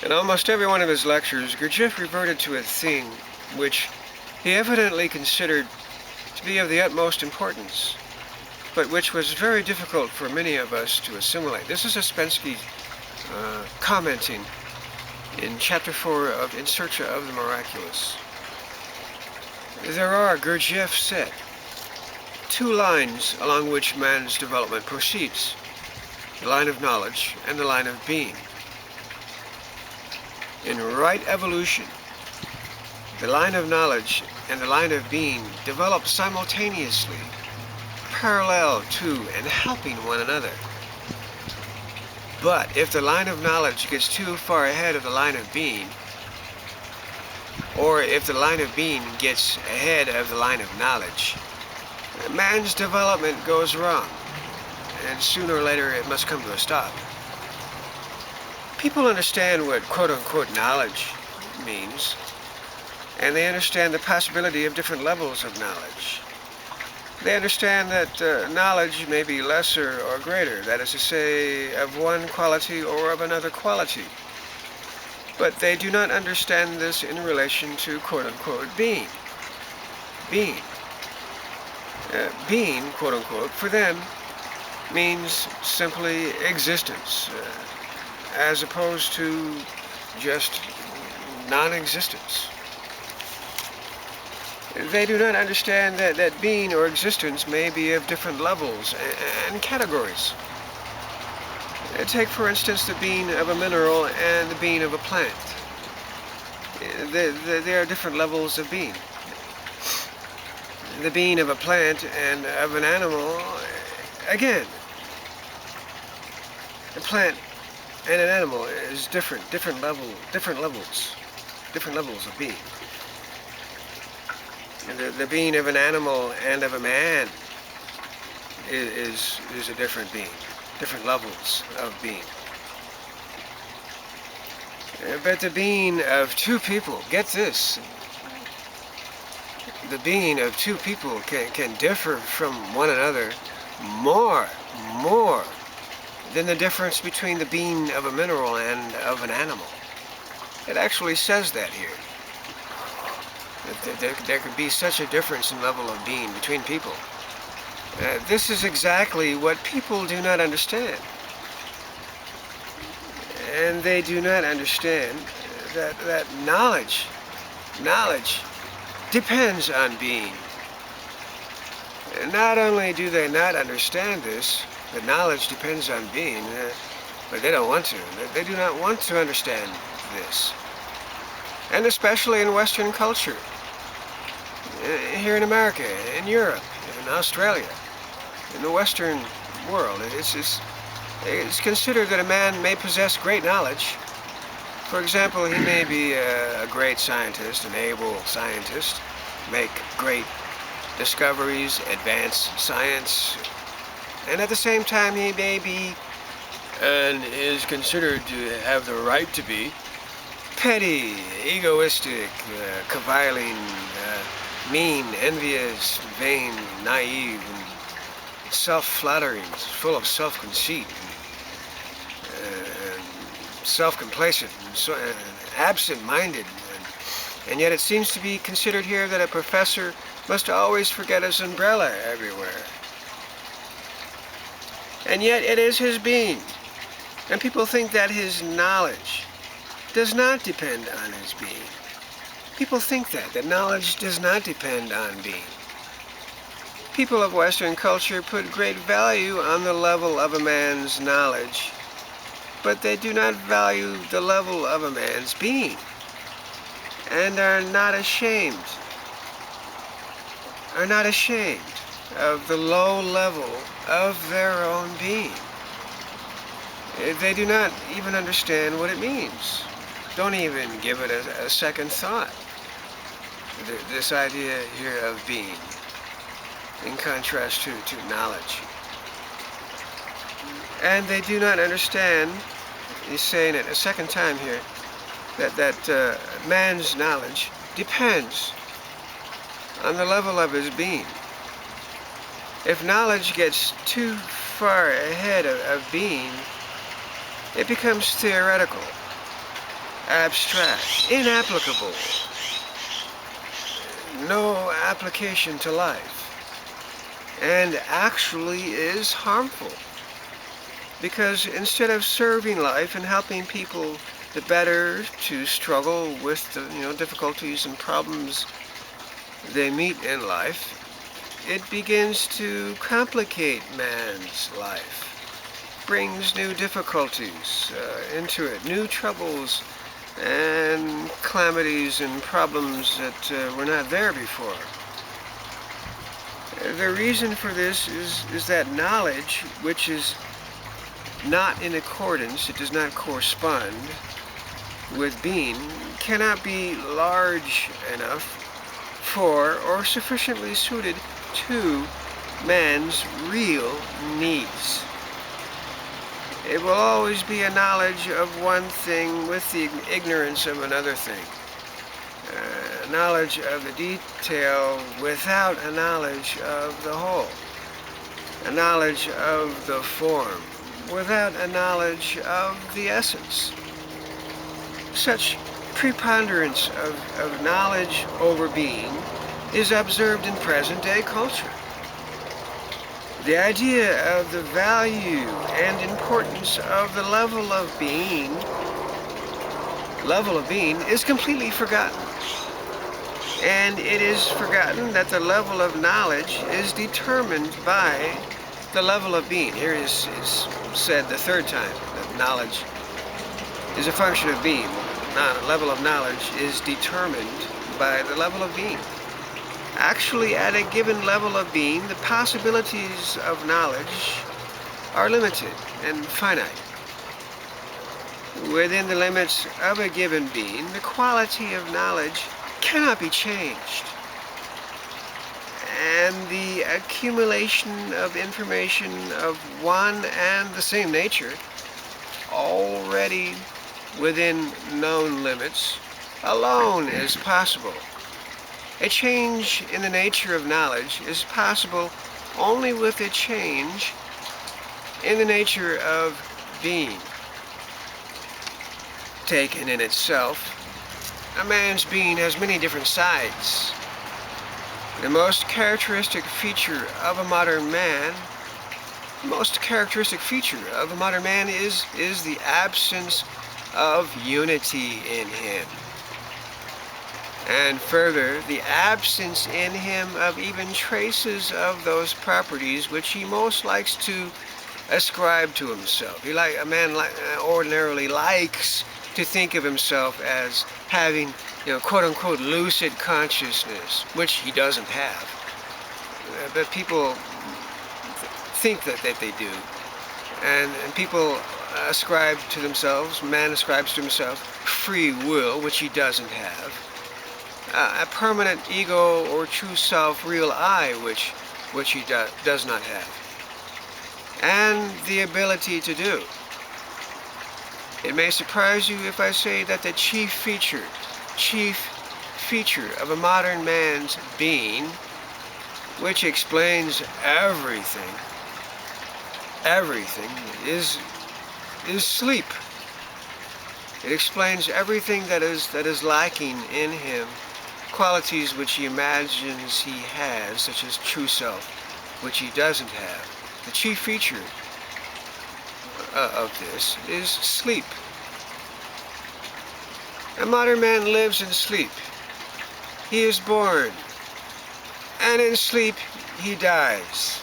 In almost every one of his lectures, Gurdjieff reverted to a theme which he evidently considered to be of the utmost importance, but which was very difficult for many of us to assimilate. This is Ouspensky commenting in Chapter 4 of In Search of the Miraculous. There are, Gurdjieff said, two lines along which man's development proceeds, the line of knowledge and the line of being. In right evolution, the line of knowledge and the line of being develop simultaneously, parallel to and helping one another. But if the line of knowledge gets too far ahead of the line of being, or if the line of being gets ahead of the line of knowledge, man's development goes wrong, and sooner or later it must come to a stop. People understand what quote-unquote knowledge means, and they understand the possibility of different levels of knowledge. They understand that knowledge may be lesser or greater, that is to say, of one quality or of another quality. But they do not understand this in relation to quote-unquote being. Being, quote-unquote, for them means simply existence, as opposed to just non-existence. They do not understand that being or existence may be of different levels and categories. Take, for instance, the being of a mineral and the being of a plant. There are different levels of being. The being of a plant and of an animal, again, a plant and an animal is different levels of being. The being of an animal and of a man is a different being, different levels of being. But the being of two people, get this, the being of two people can differ from one another more than the difference between the being of a mineral and of an animal. It actually says that here. There could be such a difference in level of being between people. This is exactly what people do not understand. And they do not understand that knowledge depends on being. And not only do they not understand this, that knowledge depends on being, but they don't want to. They do not want to understand this. And especially in Western culture. Here in America, in Europe, in Australia, in the Western world, it's considered that a man may possess great knowledge. For example, he may be a great scientist, an able scientist, make great discoveries, advance science, and at the same time he may be, and is considered to have the right to be, petty, egoistic, caviling, mean, envious, vain, naive, and self-flattering, full of self-conceit, self-complacent, and absent-minded. And yet it seems to be considered here that a professor must always forget his umbrella everywhere. And yet it is his being. And people think that his knowledge does not depend on his being. People think that knowledge does not depend on being. People of Western culture put great value on the level of a man's knowledge, but they do not value the level of a man's being, and are not ashamed of the low level of their own being. They do not even understand what it means. Don't even give it a second thought. This idea here of being, in contrast to knowledge. And they do not understand, he's saying it a second time here, that man's knowledge depends on the level of his being. If knowledge gets too far ahead of being, it becomes theoretical. abstract, inapplicable, no application to life, and actually is harmful. Because instead of serving life and helping people the better to struggle with the difficulties and problems they meet in life, it begins to complicate man's life, brings new difficulties into it, new troubles and calamities and problems that were not there before. The reason for this is that knowledge, which is not in accordance, it does not correspond with being, cannot be large enough for or sufficiently suited to man's real needs. It will always be a knowledge of one thing with the ignorance of another thing. A knowledge of the detail without a knowledge of the whole. A knowledge of the form without a knowledge of the essence. Such preponderance of knowledge over being is observed in present-day culture. The idea of the value and importance of the level of being is completely forgotten. And it is forgotten that the level of knowledge is determined by the level of being. Here is said the third time that knowledge is a function of being. The level of knowledge is determined by the level of being. Actually, at a given level of being, the possibilities of knowledge are limited and finite. Within the limits of a given being, the quality of knowledge cannot be changed. And the accumulation of information of one and the same nature, already within known limits, alone is possible. A change in the nature of knowledge is possible only with a change in the nature of being. Taken in itself, a man's being has many different sides. The most characteristic feature of a modern man is the absence of unity in him. And further, the absence in him of even traces of those properties which he most likes to ascribe to himself. A man ordinarily likes to think of himself as having, quote-unquote, lucid consciousness, which he doesn't have. But people think that they do. And people ascribe to themselves, man ascribes to himself, free will, which he doesn't have. A permanent ego or true self, real I, which he does not have. And the ability to do. It may surprise you if I say that the chief feature of a modern man's being, which explains everything, is sleep. It explains everything that is lacking in him, qualities which he imagines he has, such as true self, which he doesn't have. The chief feature of this is sleep. A modern man lives in sleep. He is born, and in sleep he dies.